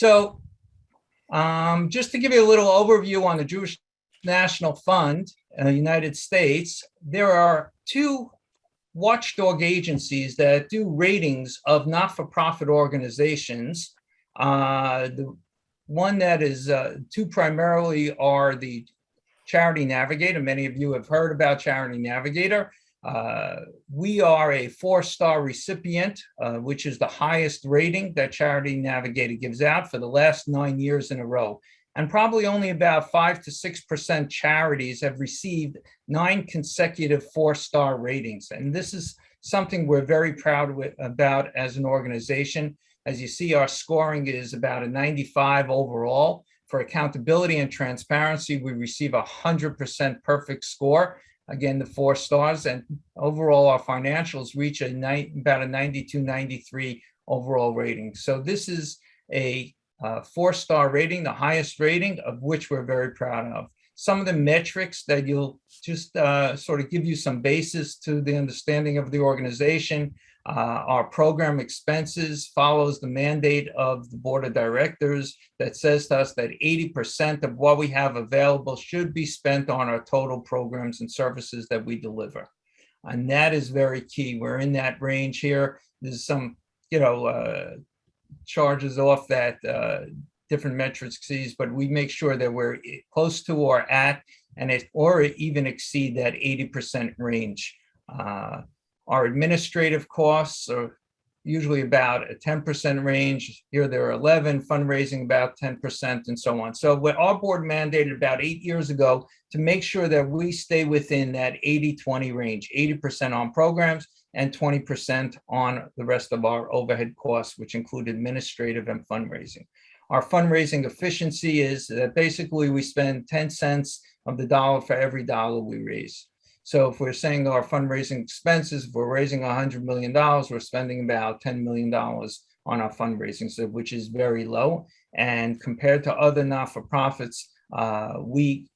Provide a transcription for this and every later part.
So just to give you a little overview on the Jewish National Fund, United States, there are two watchdog agencies that do ratings of not-for-profit organizations. The one that is two primarily are the Charity Navigator. Many of you have heard about Charity Navigator. We are a 4-star recipient, which is the highest rating that Charity Navigator gives out for the last 9 years in a row. And probably only about 5 to 6% charities have received 9 consecutive 4-star ratings. And this is something we're very proud about as an organization. As you see, our scoring is about a 95 overall. For accountability and transparency, we receive a 100% perfect score. Again, the 4 stars, and overall our financials reach about a 92, 93 overall rating. So this is a 4-star rating, the highest rating, of which we're very proud of. Some of the metrics that you'll just sort of give you some basis to the understanding of the organization. Our program expenses follows the mandate of the board of directors that says to us that 80% of what we have available should be spent on our total programs and services that we deliver. And that is very key. We're in that range here. There's some, charges off that different metrics sees, but we make sure that we're close to or at, or even exceed that 80% range. Our administrative costs are usually about a 10% range. Here there are 11, fundraising about 10%, and so on. So what our board mandated about 8 years ago to make sure that we stay within that 80-20 range, 80% on programs and 20% on the rest of our overhead costs, which include administrative and fundraising. Our fundraising efficiency is that basically we spend 10 cents of the dollar for every dollar we raise. So if we're saying our fundraising expenses, if we're raising $100 million, we're spending about $10 million on our fundraising, so, which is very low. And compared to other not-for-profits, we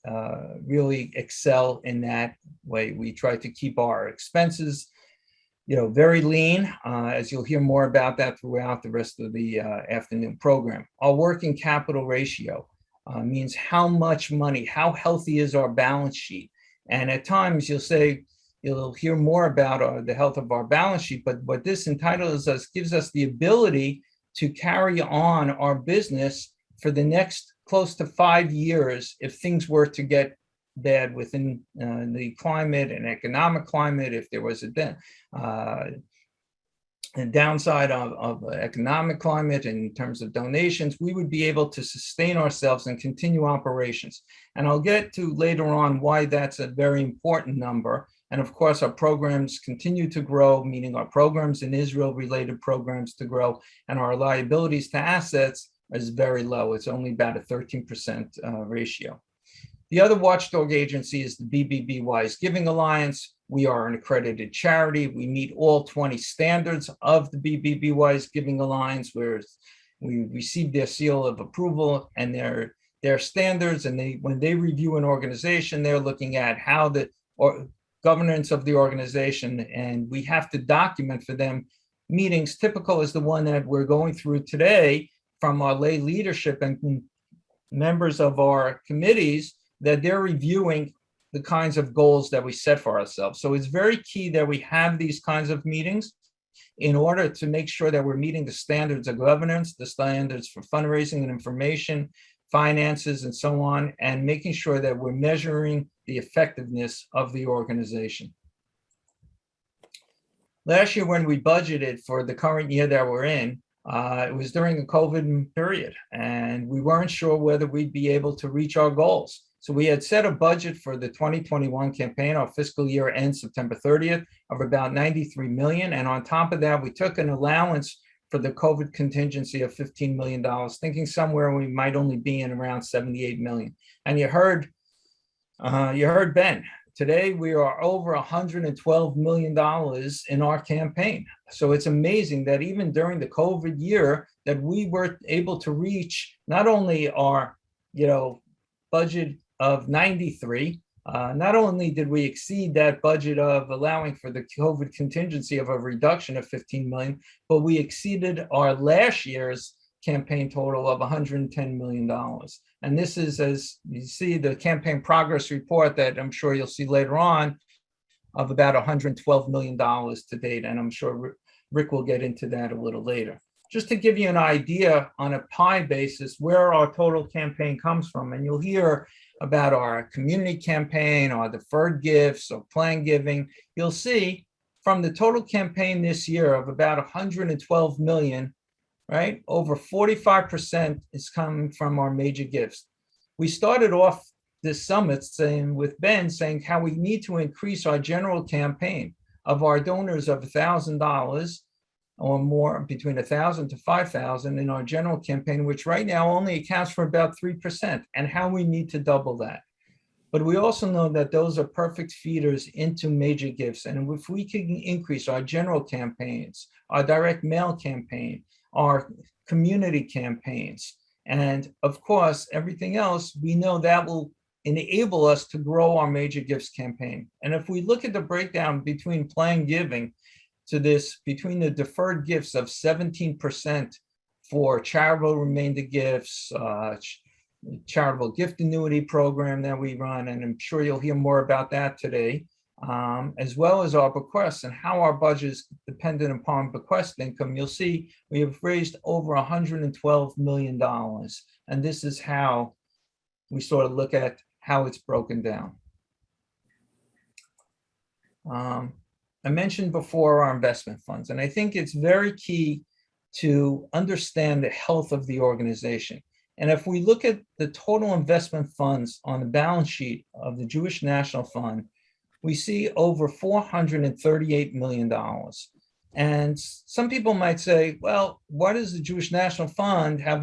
really excel in that way. We try to keep our expenses, very lean, as you'll hear more about that throughout the rest of the afternoon program. Our working capital ratio means how much money, how healthy is our balance sheet. And at times you'll hear more about the health of our balance sheet, but what this entitles us, gives us the ability to carry on our business for the next close to 5 years if things were to get bad within the climate and economic climate. If there was a downside of economic climate in terms of donations, we would be able to sustain ourselves and continue operations. And I'll get to later on why that's a very important number. And of course, our programs continue to grow, meaning our programs in Israel related programs to grow, and our liabilities to assets is very low. It's only about a 13% ratio. The other watchdog agency is the BBB-Wise Giving Alliance. We are an accredited charity. We meet all 20 standards of the BBB-Wise Giving Alliance, where we received their seal of approval and their standards. And when they review an organization, they're looking at how the governance of the organization, and we have to document for them meetings typical as the one that we're going through today from our lay leadership and members of our committees, that they're reviewing the kinds of goals that we set for ourselves. So it's very key that we have these kinds of meetings in order to make sure that we're meeting the standards of governance, the standards for fundraising and information, finances, and so on, and making sure that we're measuring the effectiveness of the organization. Last year, when we budgeted for the current year that we're in, it was during the COVID period, and we weren't sure whether we'd be able to reach our goals. So we had set a budget for the 2021 campaign. Our fiscal year ends September 30th, of about $93 million. And on top of that, we took an allowance for the COVID contingency of $15 million, thinking somewhere we might only be in around $78 million. And you heard Ben. Today, we are over $112 million in our campaign. So it's amazing that even during the COVID year that we were able to reach not only our, budget of 93, not only did we exceed that budget of allowing for the COVID contingency of a reduction of 15 million, but we exceeded our last year's campaign total of $110 million. And this is, as you see, the campaign progress report that I'm sure you'll see later on, of about $112 million to date. And I'm sure Rick will get into that a little later. Just to give you an idea on a pie basis where our total campaign comes from, and you'll hear about our community campaign, our deferred gifts, or planned giving. You'll see from the total campaign this year of about 112 million, right? Over 45% is coming from our major gifts. We started off this summit saying with Ben saying how we need to increase our general campaign of our donors of $1,000 or more, between 1,000 to 5,000 in our general campaign, which right now only accounts for about 3%, and how we need to double that. But we also know that those are perfect feeders into major gifts. And if we can increase our general campaigns, our direct mail campaign, our community campaigns, and of course, everything else, we know that will enable us to grow our major gifts campaign. And if we look at the breakdown between planned giving to this, between the deferred gifts of 17% for charitable remainder gifts, charitable gift annuity program that we run, and I'm sure you'll hear more about that today, as well as our bequests and how our budget is dependent upon bequest income. You'll see we have raised over $112 million. And this is how we sort of look at how it's broken down. I mentioned before our investment funds, and I think it's very key to understand the health of the organization. And if we look at the total investment funds on the balance sheet of the Jewish National Fund, we see over $438 million. And some people might say, well, why does the Jewish National Fund have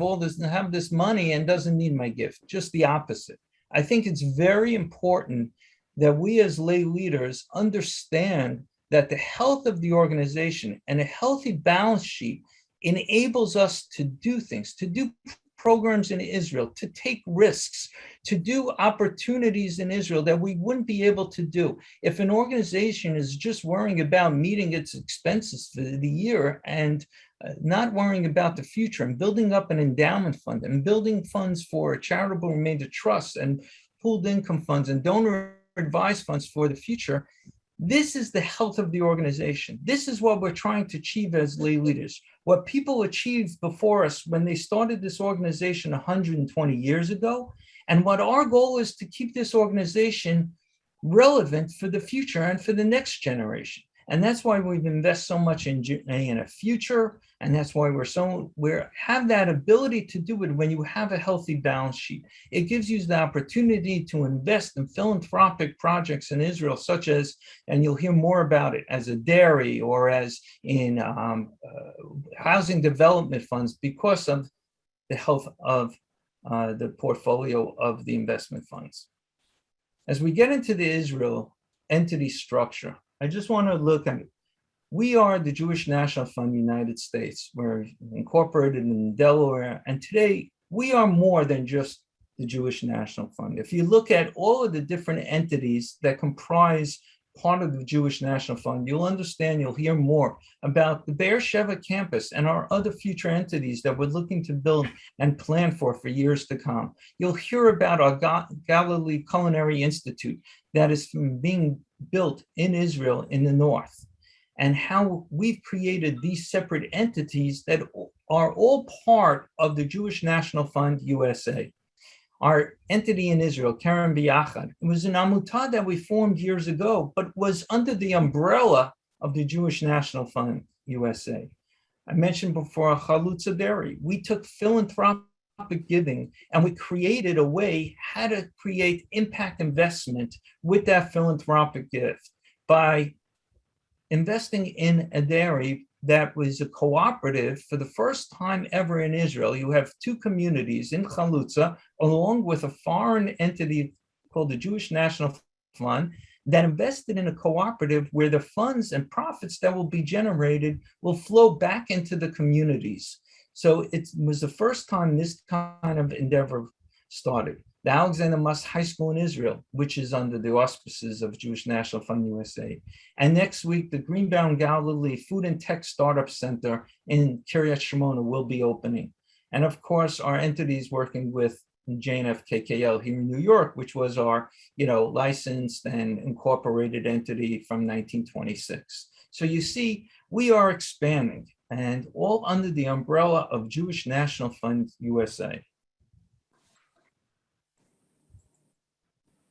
this money and doesn't need my gift? Just the opposite. I think it's very important that we as lay leaders understand that the health of the organization and a healthy balance sheet enables us to do things, to do programs in Israel, to take risks, to do opportunities in Israel that we wouldn't be able to do if an organization is just worrying about meeting its expenses for the year and not worrying about the future, and building up an endowment fund and building funds for charitable remainder trusts and pooled income funds and donor advised funds for the future. This is the health of the organization. This is what we're trying to achieve as lay leaders. What people achieved before us when they started this organization 120 years ago, and what our goal is to keep this organization relevant for the future and for the next generation. And that's why we've invested so much in JNF Future, and that's why we have that ability to do it when you have a healthy balance sheet. It gives you the opportunity to invest in philanthropic projects in Israel, such as, and you'll hear more about it, as a dairy or as in housing development funds, because of the health of the portfolio of the investment funds. As we get into the Israel entity structure, I just want to look at it. We are the Jewish National Fund United States. We're incorporated in Delaware. And today, we are more than just the Jewish National Fund. If you look at all of the different entities that comprise part of the Jewish National Fund, you'll understand, you'll hear more about the Be'er Sheva campus and our other future entities that we're looking to build and plan for years to come. You'll hear about our Galil Culinary Institute that is being built in Israel in the north, and how we've created these separate entities that are all part of the Jewish National Fund USA. Our entity in Israel, Keren B'Yachad, it was an amutah that we formed years ago, but was under the umbrella of the Jewish National Fund USA. I mentioned before Chalutza Dairy. We took philanthropic giving and we created a way how to create impact investment with that philanthropic gift by investing in a dairy that was a cooperative for the first time ever in Israel. You have two communities in Chalutza, along with a foreign entity called the Jewish National Fund, that invested in a cooperative where the funds and profits that will be generated will flow back into the communities. So it was the first time this kind of endeavor started. The Alexander Muss High School in Israel, which is under the auspices of Jewish National Fund USA. And next week, the Greenbaum Galilee Food and Tech Startup Center in Kiryat Shimona will be opening. And of course, our entities working with JNF-KKL here in New York, which was our, licensed and incorporated entity from 1926. So you see, we are expanding, and all under the umbrella of Jewish National Fund USA.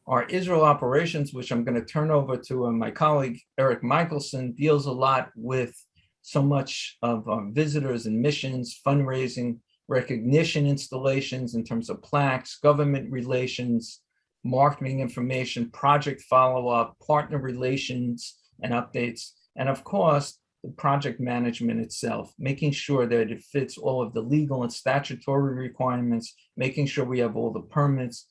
Our Israel operations, which I'm going to turn over to my colleague Eric Michelson, deals a lot with so much of visitors and missions, fundraising, recognition installations in terms of plaques, government relations, marketing information, project follow-up, partner relations and updates, and of course, the project management itself, making sure that it fits all of the legal and statutory requirements, making sure we have all the permits.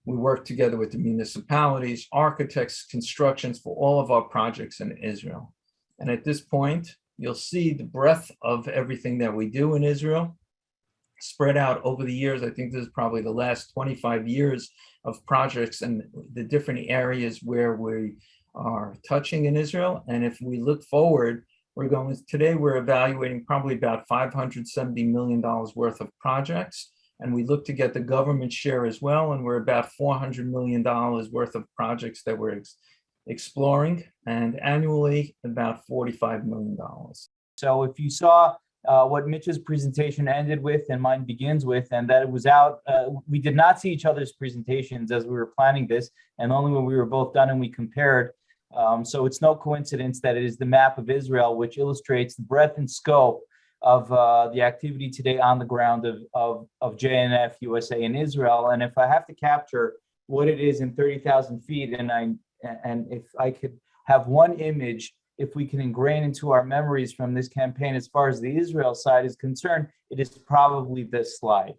We work together with the municipalities, architects, constructions for all of our projects in Israel. And at this point, you'll see the breadth of everything that we do in Israel spread out over the years. I think this is probably the last 25 years of projects and the different areas where we are touching in Israel. And if we look forward, today we're evaluating probably about $570 million worth of projects. And we look to get the government share as well. And we're about $400 million worth of projects that we're exploring, and annually about $45 million. So if you saw what Mitch's presentation ended with and mine begins with, and that it was out, we did not see each other's presentations as we were planning this, and only when we were both done and we compared. So it's no coincidence that it is the map of Israel, which illustrates the breadth and scope of the activity today on the ground of JNF-USA in Israel. And if I have to capture what it is in 30,000 feet, and if I could have one image, if we can ingrain into our memories from this campaign as far as the Israel side is concerned, it is probably this slide.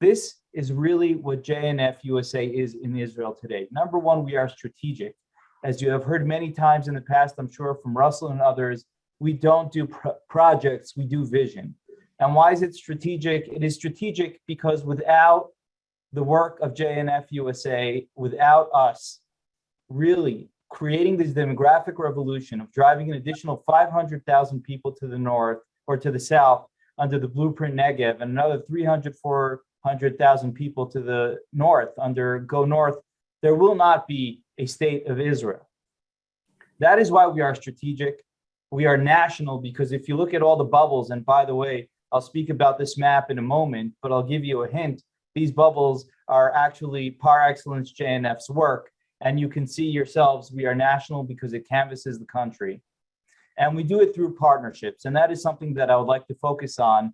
This is really what JNF-USA is in Israel today. Number one, we are strategic. As you have heard many times in the past, I'm sure from Russell and others, we don't do projects, we do vision. And why is it strategic? It is strategic because without the work of JNF-USA, without us really creating this demographic revolution of driving an additional 500,000 people to the north or to the south under the Blueprint Negev, and another 400,000 people to the north under Go North, there will not be a state of Israel. That is why we are strategic. We are national, because if you look at all the bubbles, and by the way, I'll speak about this map in a moment, but I'll give you a hint. These bubbles are actually par excellence JNF's work. And you can see yourselves, we are national because it canvases the country. And we do it through partnerships. And that is something that I would like to focus on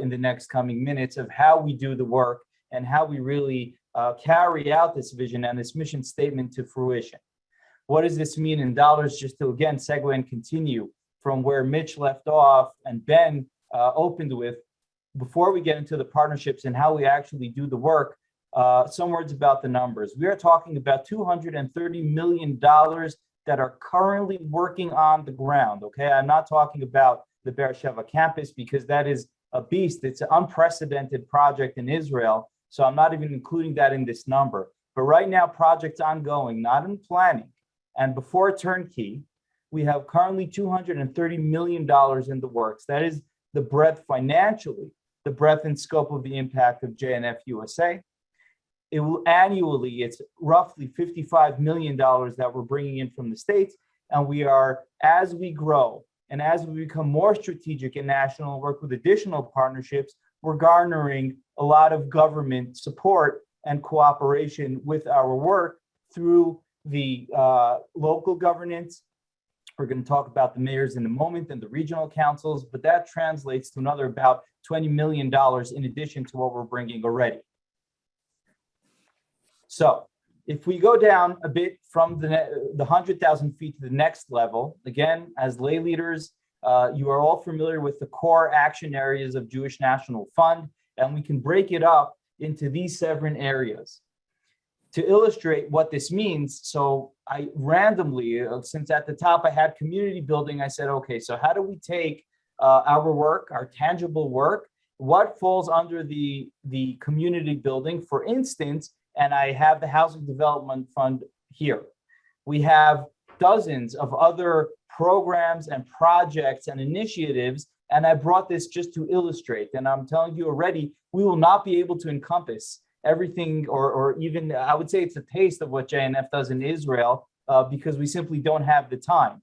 in the next coming minutes, of how we do the work and how we really carry out this vision and this mission statement to fruition. What does this mean in dollars? Just to, again, segue and continue from where Mitch left off and Ben opened with, before we get into the partnerships and how we actually do the work, some words about the numbers. We are talking about $230 million that are currently working on the ground, okay? I'm not talking about the Beersheba campus, because that is a beast. It's an unprecedented project in Israel, so I'm not even including that in this number. But right now, projects ongoing, not in planning. And before turnkey, we have currently $230 million in the works. That is the breadth financially, the breadth and scope of the impact of JNF-USA. It will annually, it's roughly $55 million that we're bringing in from the States. And we are, as we grow and as we become more strategic and national, work with additional partnerships, we're garnering a lot of government support and cooperation with our work through the local governance. We're going to talk about the mayors in a moment and the regional councils, but that translates to another about $20 million in addition to what we're bringing already. So if we go down a bit from the 100,000 feet to the next level, again, as lay leaders, you are all familiar with the core action areas of Jewish National Fund, and we can break it up into these 7 areas. To illustrate what this means, so I randomly, since at the top I had community building, I said, okay, so how do we take our work, our tangible work, what falls under the community building, for instance, and I have the Housing Development Fund here. We have dozens of other programs and projects and initiatives And I brought this just to illustrate. And I'm telling you already, we will not be able to encompass everything, or even, I would say it's a taste of what JNF does in Israel, because we simply don't have the time.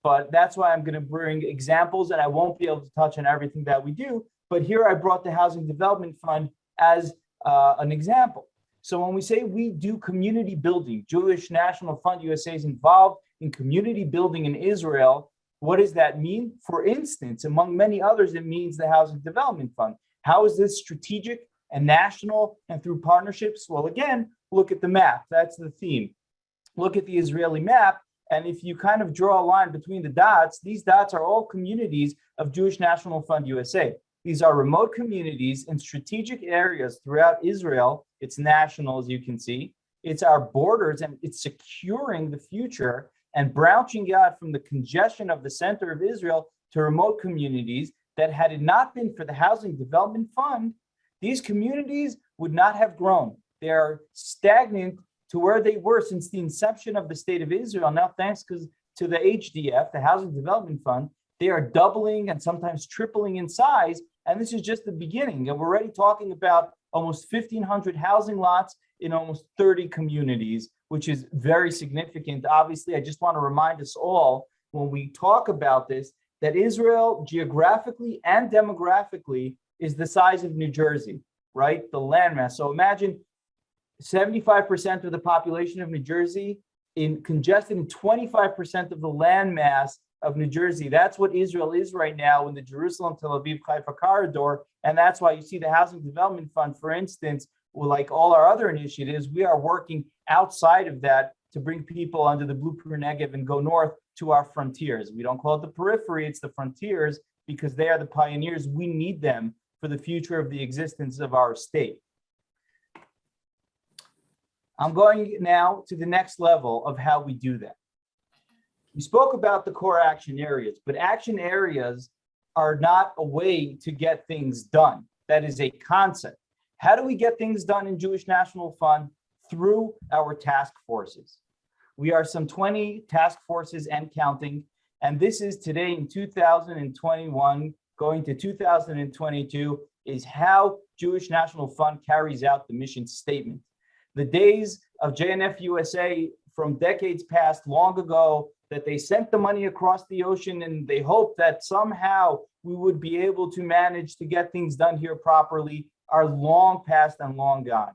But that's why I'm going to bring examples, and I won't be able to touch on everything that we do. But here I brought the Housing Development Fund as an example. So when we say we do community building, Jewish National Fund USA is involved in community building in Israel. What does that mean? For instance, among many others, it means the Housing Development Fund. How is this strategic and national and through partnerships? Well, again, look at the map. That's the theme. Look at the Israeli map. And if you kind of draw a line between the dots, these dots are all communities of Jewish National Fund USA. These are remote communities in strategic areas throughout Israel. It's national, as you can see. It's our borders, and it's securing the future and branching out from the congestion of the center of Israel to remote communities that, had it not been for the Housing Development Fund, these communities would not have grown. They are stagnant to where they were since the inception of the state of Israel. Now, thanks to the HDF, the Housing Development Fund, they are doubling and sometimes tripling in size. And this is just the beginning. And we're already talking about almost 1,500 housing lots in almost 30 communities, which is very significant. Obviously, I just want to remind us all, when we talk about this, that Israel geographically and demographically is the size of New Jersey, right? The landmass. So imagine 75% of the population of New Jersey congested in 25% of the landmass of New Jersey. That's what Israel is right now in the Jerusalem, Tel Aviv, Haifa corridor. And that's why you see the Housing Development Fund, for instance, like all our other initiatives, we are working outside of that to bring people under the Blueprint Negev and go north to our frontiers. We don't call it the periphery, it's the frontiers, because they are the pioneers. We need them for the future of the existence of our state. I'm going now to the next level of how we do that. We spoke about the core action areas, but action areas are not a way to get things done. That is a concept. How do we get things done in Jewish National Fund? Through our task forces. We are some 20 task forces and counting, and this is today in 2021, going to 2022, is how Jewish National Fund carries out the mission statement. The days of JNF-USA from decades past, long ago, that they sent the money across the ocean and they hoped that somehow we would be able to manage to get things done here properly, are long past and long gone.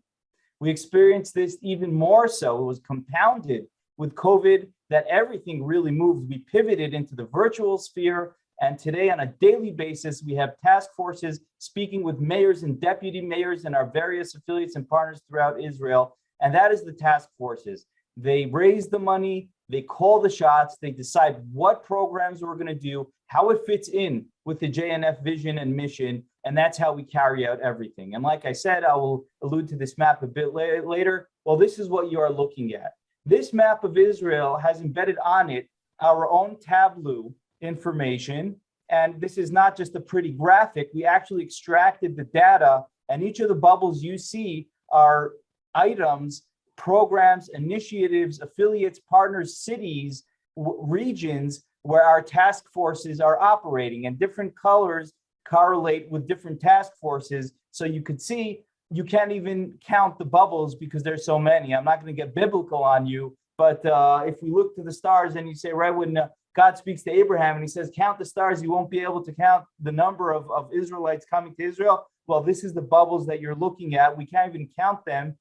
We experienced this even more so. It was compounded with COVID, that everything really moved. We pivoted into the virtual sphere. And today, on a daily basis, we have task forces speaking with mayors and deputy mayors and our various affiliates and partners throughout Israel. And that is the task forces. They raise the money, they call the shots, they decide what programs we're going to do, how it fits in with the JNF vision and mission. And that's how we carry out everything. And like I said, I will allude to this map a bit later. Well, this is what you are looking at. This map of Israel has embedded on it our own Tableau information. And this is not just a pretty graphic. We actually extracted the data, and each of the bubbles you see are items, programs, initiatives, affiliates, partners, cities, regions where our task forces are operating, and different colors correlate with different task forces. So you could see, you can't even count the bubbles because there's so many. I'm not going to get biblical on you, but if we look to the stars and you say, right when God speaks to Abraham and he says, count the stars, you won't be able to count the number of Israelites coming to Israel. Well, this is the bubbles that you're looking at. We can't even count them.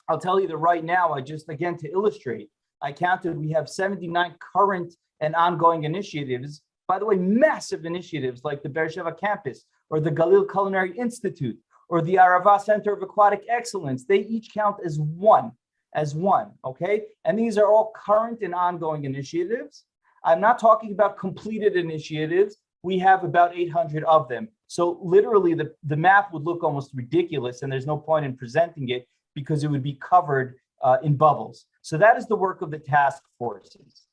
I'll tell you that right now, again, to illustrate, I counted, we have 79 current and ongoing initiatives. By the way, massive initiatives like the Beersheba campus or the Galil Culinary Institute or the Arava Center of Aquatic Excellence. They each count as one, okay? And these are all current and ongoing initiatives. I'm not talking about completed initiatives. We have about 800 of them. So literally the map would look almost ridiculous, and there's no point in presenting it because it would be covered in bubbles. So that is the work of the task forces.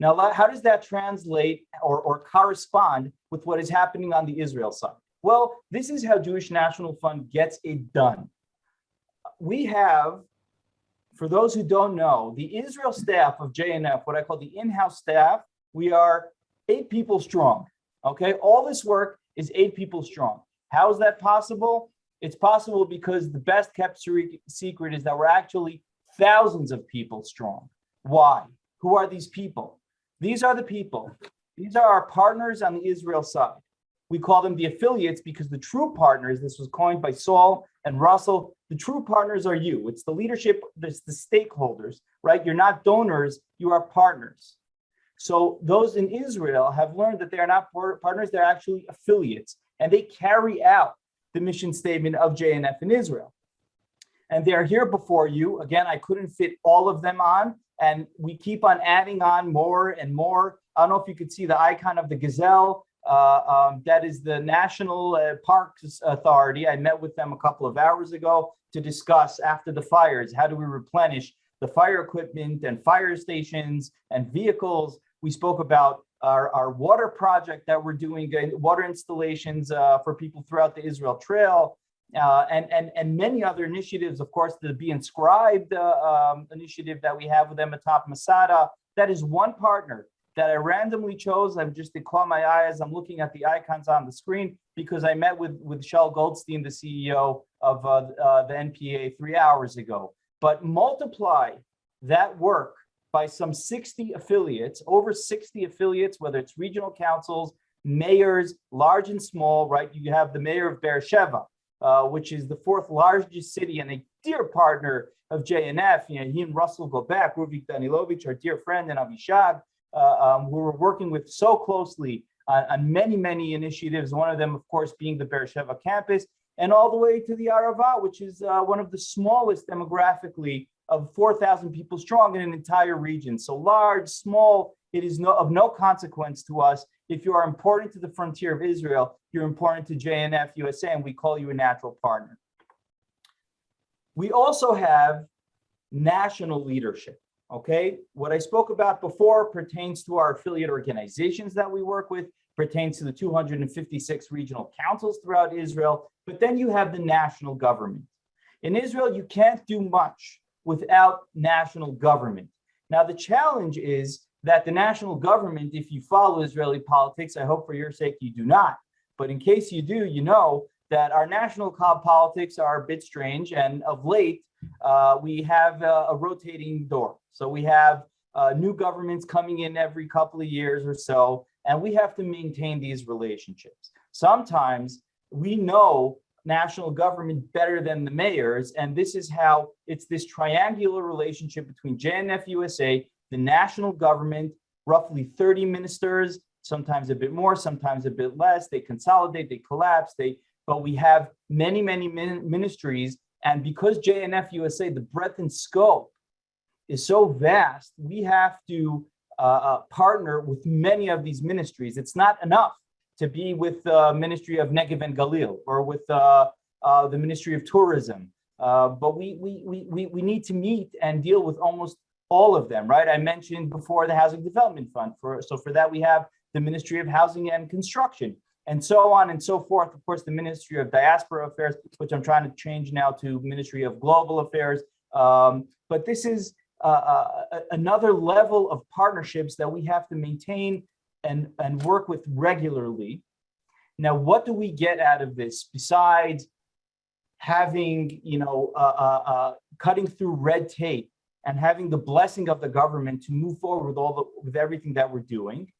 Now, how does that translate or correspond with what is happening on the Israel side? Well, this is how Jewish National Fund gets it done. We have, for those who don't know, the Israel staff of JNF, what I call the in-house staff, we are 8 people strong, okay? All this work is 8 people strong. How is that possible? It's possible because the best kept secret is that we're actually thousands of people strong. Why? Who are these people? These are the people. These are our partners on the Israel side. We call them the affiliates because the true partners, this was coined by Saul and Russell, the true partners are you. It's the leadership, it's the stakeholders, right? You're not donors, you are partners. So those in Israel have learned that they are not partners, they're actually affiliates, and they carry out the mission statement of JNF in Israel. And they're here before you. Again, I couldn't fit all of them on, and we keep on adding on more and more. I don't know if you could see the icon of the gazelle. That is the National Parks Authority. I met with them a couple of hours ago to discuss after the fires, how do we replenish the fire equipment and fire stations and vehicles. We spoke about our water project that we're doing, water installations for people throughout the Israel Trail, and many other initiatives. Of course, the Be Inscribed initiative that we have with them atop Masada. That is one partner that I randomly chose. I'm just to caught my eye as I'm looking at the icons on the screen because I met with Shel Goldstein, the CEO of the NPA 3 hours ago. But multiply that work by some 60 affiliates, over 60 affiliates, whether it's regional councils, mayors, large and small, right? You have the mayor of Beersheba, which is the 4th largest city and a dear partner of JNF. You know, he and Russell go back. Ruvik Danilovich, our dear friend, and Avishag, who we're working with so closely on many, many initiatives. One of them, of course, being the Beersheba campus, and all the way to the Arava, which is one of the smallest demographically of 4,000 people strong in an entire region. So large, small, it is of no consequence to us. If you are important to the frontier of Israel, you're important to JNF-USA, and we call you a natural partner. We also have national leadership, okay? What I spoke about before pertains to our affiliate organizations that we work with, pertains to the 256 regional councils throughout Israel, but then you have the national government. In Israel, you can't do much without national government. Now, the challenge is that the national government, if you follow Israeli politics, I hope for your sake you do not, but in case you do, you know that our national politics are a bit strange, and of late, we have a rotating door. So we have new governments coming in every couple of years or so, and we have to maintain these relationships. Sometimes we know national government better than the mayors, and this is how it's this triangular relationship between JNF-USA, the national government, roughly 30 ministers, sometimes a bit more, sometimes a bit less. They consolidate, they collapse, but we have many, many ministries, and because JNF-USA, the breadth and scope is so vast, we have to partner with many of these ministries. It's not enough to be with the Ministry of Negev and Galil or with the Ministry of Tourism. But we need to meet and deal with almost all of them, right? I mentioned before the Housing Development Fund. So for that, we have the Ministry of Housing and Construction, and so on and so forth. Of course, the Ministry of Diaspora Affairs, which I'm trying to change now to Ministry of Global Affairs. But this is another level of partnerships that we have to maintain and work with regularly. Now, what do we get out of this besides having, cutting through red tape and having the blessing of the government to move forward with everything that we're doing?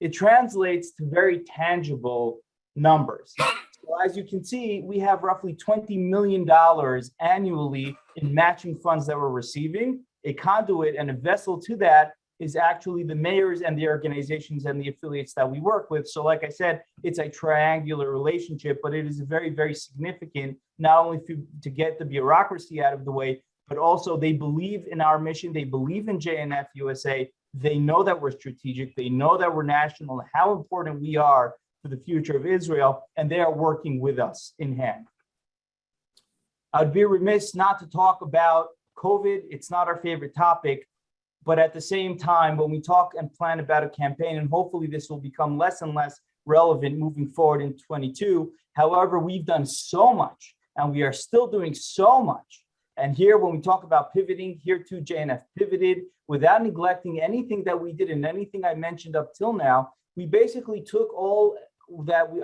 It translates to very tangible numbers. So as you can see, we have roughly $20 million annually in matching funds that we're receiving. A conduit and a vessel to that is actually the mayors and the organizations and the affiliates that we work with. So like I said, it's a triangular relationship, but it is very, very significant, not only to get the bureaucracy out of the way, but also they believe in our mission. They believe in JNF-USA. They know that we're strategic. They know that we're national, and how important we are for the future of Israel, and they are working with us in hand. I'd be remiss not to talk about COVID. It's not our favorite topic, but at the same time, when we talk and plan about a campaign, and hopefully this will become less and less relevant moving forward in 22. However, we've done so much, and we are still doing so much. And here, when we talk about pivoting, here too, JNF pivoted without neglecting anything that we did and anything I mentioned up till now. We basically took all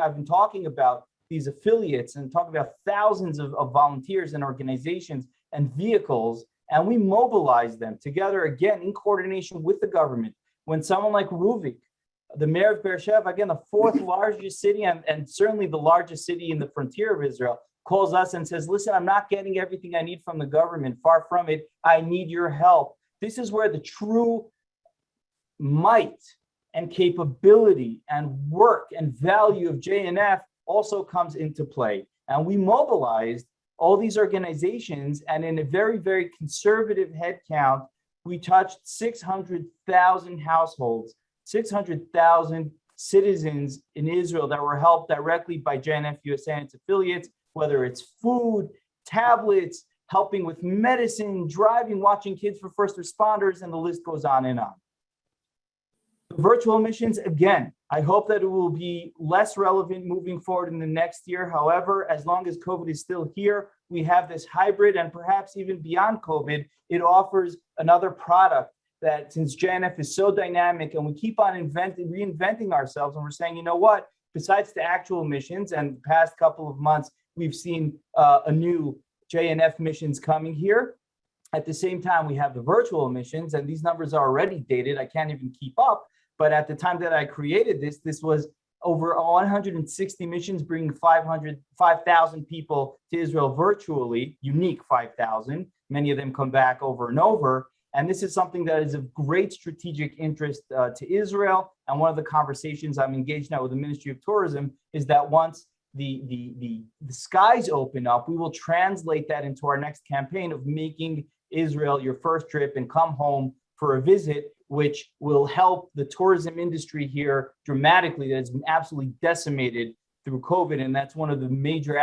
I've been talking about, these affiliates, and talking about thousands of volunteers and organizations and vehicles, and we mobilize them together, again, in coordination with the government. When someone like Ruvik, the mayor of Beersheba, again, the fourth largest city and certainly the largest city in the frontier of Israel, calls us and says, listen, I'm not getting everything I need from the government. Far from it. I need your help. This is where the true might and capability and work and value of JNF also comes into play. And we mobilized all these organizations, and in a very, very conservative head count, we touched 600,000 households, 600,000 citizens in Israel that were helped directly by JNF-USA and its affiliates, whether it's food, tablets, helping with medicine, driving, watching kids for first responders, and the list goes on and on. The virtual missions, again, I hope that it will be less relevant moving forward in the next year. However, as long as COVID is still here, we have this hybrid, and perhaps even beyond COVID, it offers another product that, since JNF is so dynamic and we keep on reinventing ourselves, and we're saying, you know what, besides the actual missions, and the past couple of months, we've seen a new JNF missions coming here. At the same time, we have the virtual missions, and these numbers are already dated. I can't even keep up. But at the time that I created this was over 160 missions, bringing 5,000 people to Israel virtually, unique 5,000. Many of them come back over and over. And this is something that is of great strategic interest to Israel. And one of the conversations I'm engaged now with the Ministry of Tourism is that once the skies open up, we will translate that into our next campaign of making Israel your first trip and come home for a visit, which will help the tourism industry here dramatically, that has been absolutely decimated through COVID. And that's one of the major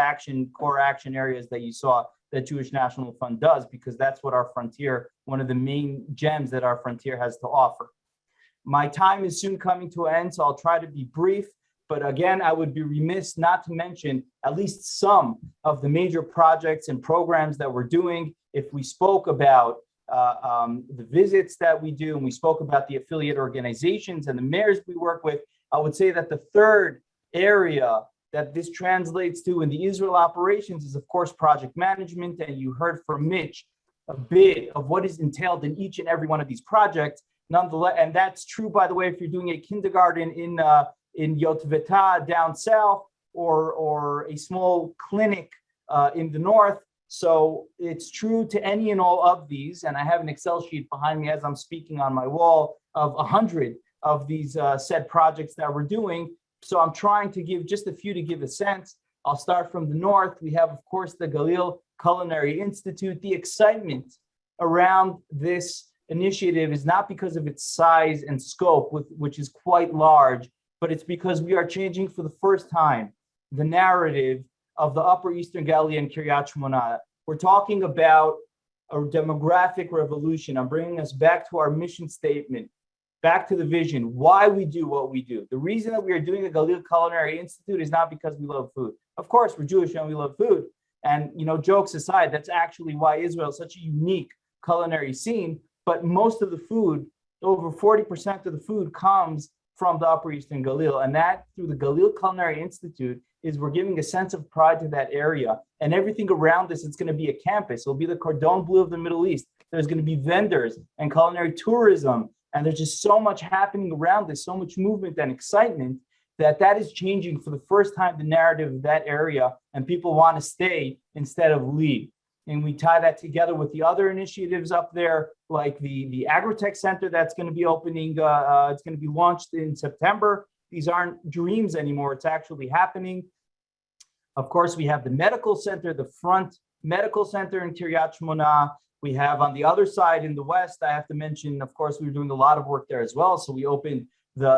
core action areas that you saw that Jewish National Fund does, because that's what our frontier, one of the main gems that our frontier has to offer. My time is soon coming to an end, so I'll try to be brief. But again, I would be remiss not to mention at least some of the major projects and programs that we're doing. If we spoke about the visits that we do, and we spoke about the affiliate organizations and the mayors we work with, I would say that the third area that this translates to in the Israel operations is, of course, project management. And you heard from Mitch a bit of what is entailed in each and every one of these projects. Nonetheless, and that's true, by the way, if you're doing a kindergarten in Yotvata down south, or a small clinic in the north. So it's true to any and all of these. And I have an Excel sheet behind me as I'm speaking on my wall of 100 of these said projects that we're doing. So I'm trying to give just a few to give a sense. I'll start from the north. We have, of course, the Galil Culinary Institute. The excitement around this initiative is not because of its size and scope, which is quite large, but it's because we are changing for the first time the narrative of the Upper Eastern Galil and Kiryat Shmona. We're talking about a demographic revolution. I'm bringing us back to our mission statement, back to the vision, why we do what we do. The reason that we are doing the Galil Culinary Institute is not because we love food. Of course, we're Jewish and we love food. And, jokes aside, that's actually why Israel is such a unique culinary scene. But most of the food, over 40% of the food, comes from the Upper Eastern Galil. And that, through the Galil Culinary Institute, is we're giving a sense of pride to that area. And everything around this, it's going to be a campus. It'll be the cordon bleu of the Middle East. There's going to be vendors and culinary tourism. And there's just so much happening around this, so much movement and excitement, that is changing for the first time the narrative of that area. And people want to stay instead of leave. And we tie that together with the other initiatives up there, like the Agritech Center that's going to be opening. It's going to be launched in September. These aren't dreams anymore. It's actually happening. Of course, we have the medical center, the front medical center in Kiryat Shmona. We have on the other side in the west, I have to mention, of course, we were doing a lot of work there as well. So we opened the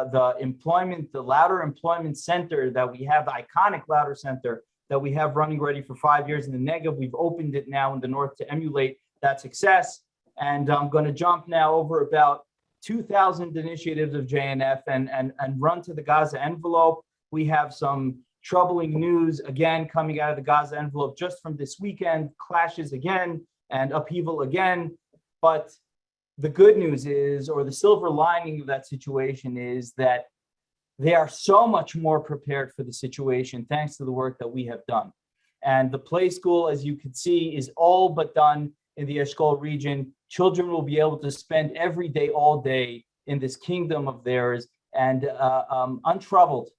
Louder Employment Center that we have, the iconic Louder Center that we have running ready for 5 years in the Negev. We've opened it now in the north to emulate that success. And I'm going to jump now over about 2,000 initiatives of JNF and run to the Gaza envelope. We have some troubling news again coming out of the Gaza envelope just from this weekend, clashes again and upheaval again. But the good news is, or the silver lining of that situation is, that they are so much more prepared for the situation thanks to the work that we have done. And the play school, as you can see, is all but done in the Eshkol region. Children will be able to spend every day, all day in this kingdom of theirs and untroubled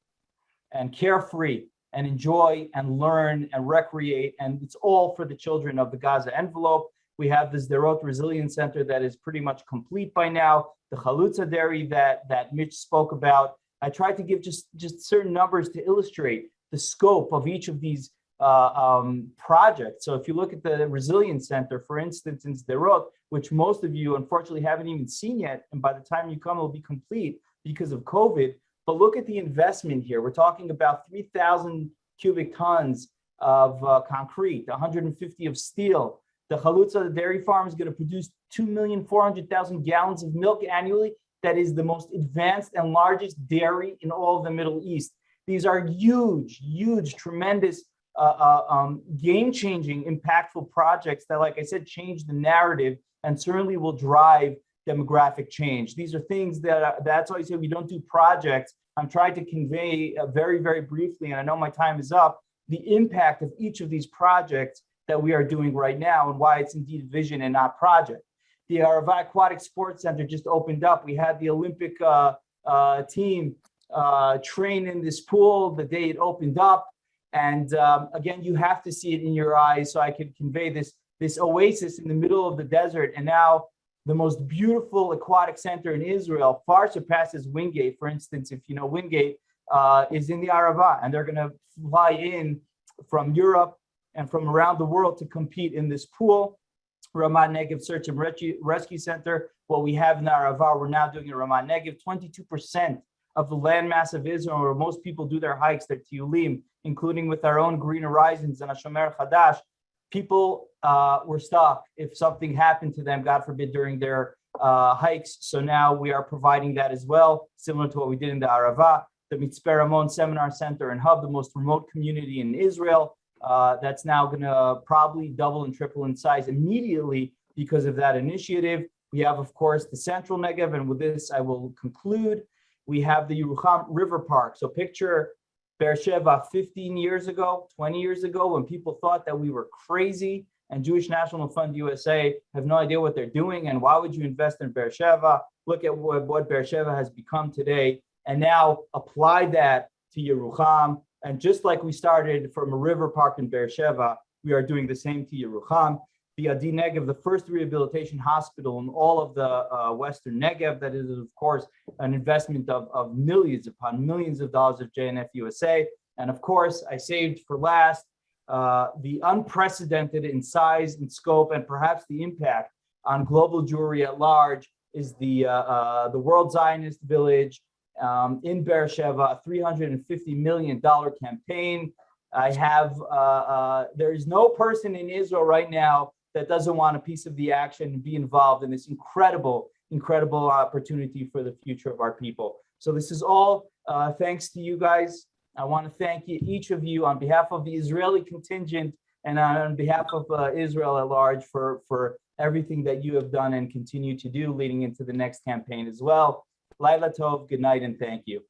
and carefree and enjoy and learn and recreate. And it's all for the children of the Gaza envelope. We have the Sderot Resilience Center that is pretty much complete by now. The Chalutza dairy that Mitch spoke about. I tried to give just certain numbers to illustrate the scope of each of these projects. So if you look at the Resilience Center, for instance, in Sderot, which most of you unfortunately haven't even seen yet, and by the time you come, it will be complete because of COVID. But look at the investment here. We're talking about 3,000 cubic tons of concrete, 150 of steel. The Chalutza, the dairy farm, is going to produce 2,400,000 gallons of milk annually. That is the most advanced and largest dairy in all of the Middle East. These are huge, tremendous, game-changing, impactful projects that, like I said, change the narrative and certainly will drive demographic change. These are things that's why I say we don't do projects. I'm trying to convey very briefly, and I know my time is up, the impact of each of these projects that we are doing right now and why it's indeed vision and not project. The Arava Aquatic Sports Center just opened up. We had the Olympic team train in this pool the day it opened up. And again, you have to see it in your eyes so I can convey this oasis in the middle of the desert. And now the most beautiful aquatic center in Israel far surpasses Wingate. For instance, if you know Wingate is in the Arava, and they're going to fly in from Europe and from around the world to compete in this pool. Ramat Negev Search and Rescue Center, what we have in the Arava, we're now doing in Ramat Negev. 22% of the landmass of Israel, where most people do their hikes, their tiyulim, including with our own Green Horizons and Hashomer Chadash, people were stuck if something happened to them, God forbid, during their hikes. So now we are providing that as well, similar to what we did in the Arava. The Mitzpeh Ramon Seminar Center and Hub, the most remote community in Israel, that's now going to probably double and triple in size immediately because of that initiative. We have, of course, the Central Negev, and with this, I will conclude. We have the Yerucham River Park. So picture Beersheba 15 years ago, 20 years ago, when people thought that we were crazy and Jewish National Fund USA have no idea what they're doing. And why would you invest in Beersheba? Look at what Beersheba has become today. And now apply that to Yerucham. And just like we started from a river park in Beersheba, we are doing the same to Yerucham. The Adi Negev, the first rehabilitation hospital in all of the Western Negev, that is, of course, an investment of millions upon millions of dollars of JNF-USA. And of course, I saved for last the unprecedented in size and scope and perhaps the impact on global Jewry at large is the World Zionist Village in Beersheba, a $350 million campaign. I have, there is no person in Israel right now that doesn't want a piece of the action and be involved in this incredible opportunity for the future of our people. So this is all thanks to you guys. I want to thank you, each of you, on behalf of the Israeli contingent and on behalf of Israel at large for everything that you have done and continue to do leading into the next campaign as well. Laila Tov, good night, and thank you.